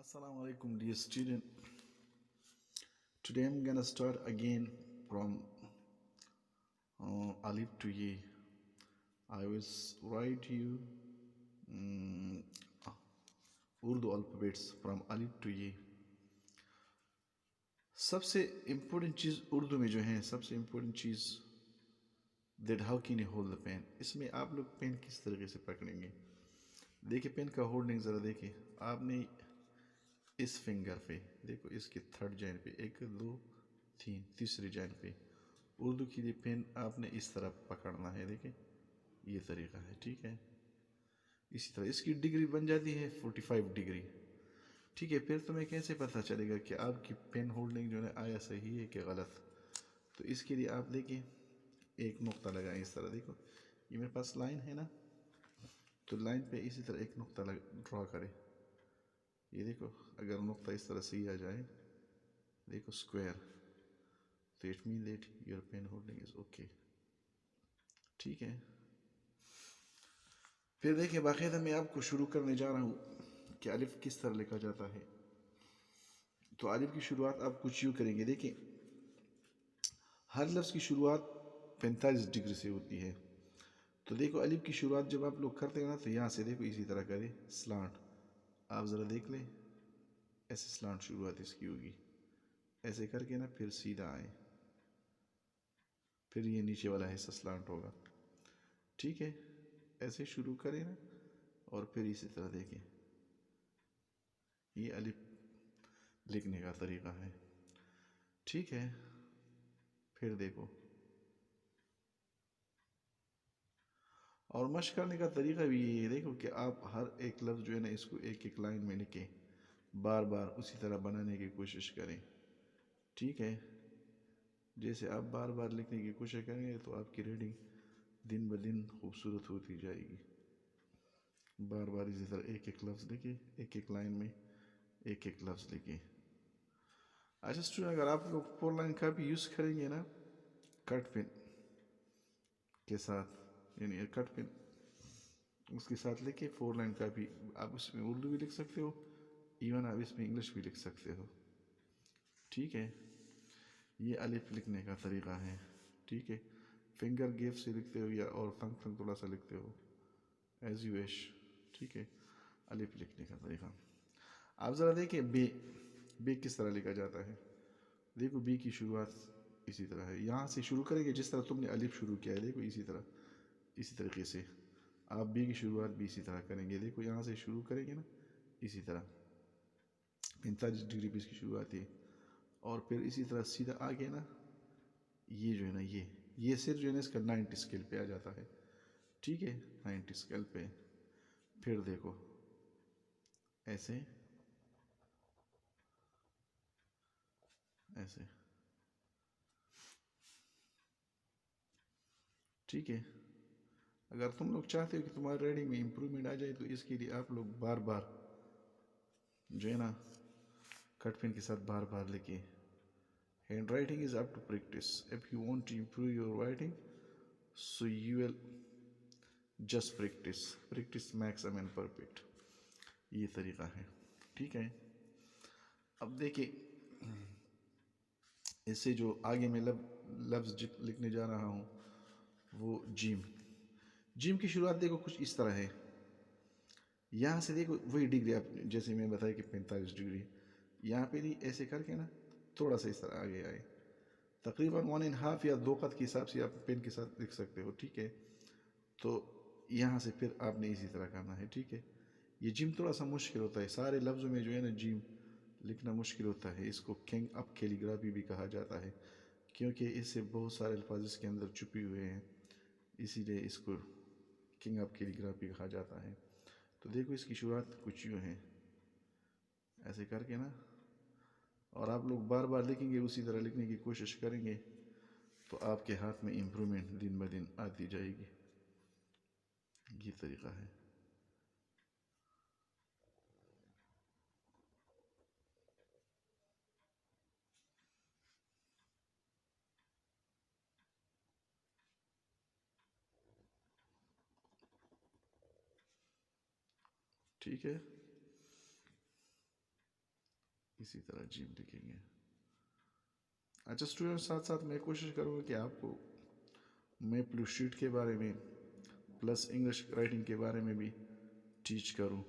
Assalamu alaikum, dear student. Today I'm gonna start again from Alif to Ye. I will write you um, Urdu alphabets from Alif to Ye. सबसे important चीज़ उर्दू में जो है सबसे important चीज़ that how can you hold the pen, इसमें आप लोग पेन किस तरीके से पकड़ेंगे। देखिए पेन का होल्डिंग ज़रा देखिए, आपने इस फिंगर पे देखो, इसके थर्ड जॉइंट पे एक दो तीन तीसरी जॉइंट पे उर्दू के लिए पेन आपने इस तरह पकड़ना है। देखिए ये तरीका है, ठीक है। इसी तरह इसकी डिग्री बन जाती है 45 डिग्री, ठीक है। फिर तुम्हें कैसे पता चलेगा कि आपकी पेन होल्डिंग जो है आया सही है कि गलत। तो इसके लिए आप देखिए एक नुक्ता लगाएं इस तरह। देखो ये मेरे पास लाइन है ना, तो लाइन पे इसी तरह एक नुक्ता ड्रॉ करें। ये देखो अगर नुक्ता इस तरह से ही आ जाए, देखो स्क्वायर, तो it mean that your pen holding is okay, ठीक है। फिर देखिए बाकायदा मैं आपको शुरू करने जा रहा हूँ कि अलिफ किस तरह लिखा जाता है। तो अलिफ की शुरुआत आप कुछ यूँ करेंगे। देखिए हर लफ्ज़ की शुरुआत 45 डिग्री से होती है। तो देखो अलिफ की शुरुआत जब आप लोग करते हैं ना, तो यहाँ से देखो इसी तरह करें स्लांट। आप ज़रा देख लें, ऐसे स्लांट शुरुआत इसकी होगी, ऐसे करके ना फिर सीधा आए, फिर ये नीचे वाला हिस्सा स्लांट होगा, ठीक है। ऐसे शुरू करें ना, और फिर इसी तरह देखें, ये अलिफ लिखने का तरीका है, ठीक है। फिर देखो, और मश्क करने का तरीका भी ये है। देखो कि आप हर एक लफ्ज़ जो है ना इसको एक एक लाइन में लिखें, बार बार उसी तरह बनाने की कोशिश करें, ठीक है। जैसे आप बार बार लिखने की कोशिश करेंगे तो आपकी रीडिंग दिन ब दिन खूबसूरत होती जाएगी। बार बार इसी तरह एक एक लफ्ज़ लिखिए, एक एक लाइन में एक एक लफ्ज़ लिखिए। अच्छा स्टूडेंट, अगर आप लोग 4 लाइन का भी यूज़ करेंगे ना कट पेन के साथ, यानी कट पेन उसके साथ लिखिए 4 लाइन का भी, आप उसमें उर्दू भी लिख सकते हो, इवन आप इसमें इंग्लिश भी लिख सकते हो, ठीक है। ये अलिफ लिखने का तरीका है, ठीक है। फिंगर गेप से लिखते हो या और फंग फंग थोड़ा सा लिखते हो, एज यू विश, ठीक है। अलिफ लिखने का तरीका आप ज़रा देखिए बे, बे किस तरह लिखा जाता है। देखो बी की शुरुआत इसी तरह है, यहाँ से शुरू करेंगे जिस तरह तुमने अलिफ शुरू किया है। देखो इसी तरह, इसी तरीके से आप बी की शुरुआत भी इसी तरह करेंगे। देखो यहाँ से शुरू करेंगे ना इसी तरह, 45 डिग्री पे इसकी शुरुआत है, और फिर इसी तरह सीधा आगे ना ये जो है ना ये सिर्फ जो है ना इसका 90 स्केल पे आ जाता है, ठीक है, 90 स्केल पे। फिर देखो ऐसे ऐसे, ठीक है। अगर तुम लोग चाहते हो कि तुम्हारी रीडिंग में इम्प्रूवमेंट आ जाए, तो इसके लिए आप लोग बार बार जो है ना कट पेन के साथ बार बार लिखिए। Handwriting is up to practice, if you want to improve your writing so you will just practice, practice makes a man perfect, ये तरीका है, ठीक है। अब देखिए इससे जो आगे मैं लफ्ज़ लिखने जा रहा हूँ वो जीम। जीम की शुरुआत देखो कुछ इस तरह है, यहाँ से देखो वही डिग्री, आप जैसे मैं बताया कि 45 डिग्री, यहाँ पे नहीं ऐसे करके ना थोड़ा सा इस तरह आगे आए, तकरीबन 1.5 या 2 कद के हिसाब से आप पेन के साथ लिख सकते हो, ठीक है। तो यहाँ से फिर आपने इसी तरह करना है, ठीक है। ये जिम थोड़ा सा मुश्किल होता है, सारे लफ्ज़ों में जो है ना जिम लिखना मुश्किल होता है। इसको किंग अप कैलीग्राफी भी कहा जाता है, क्योंकि इससे बहुत सारे अल्फाज इसके अंदर छुपे हुए हैं, इसीलिए इसको किंग अप कैलीग्राफी कहा जाता है। तो देखो इसकी शुरुआत कुछ यूँ है, ऐसे करके ना, और आप लोग बार बार लिखेंगे, उसी तरह लिखने की कोशिश करेंगे, तो आपके हाथ में इम्प्रूवमेंट दिन ब दिन आती जाएगी, ये तरीका है। ठीक है। اسی طرح جیم لکھیں گے. اچھا اسٹوڈنٹ، ساتھ ساتھ میں کوشش کروں گا کہ آپ کو میں پلس شیٹ کے بارے میں پلس انگلش رائٹنگ کے بارے میں بھی ٹیچ کروں.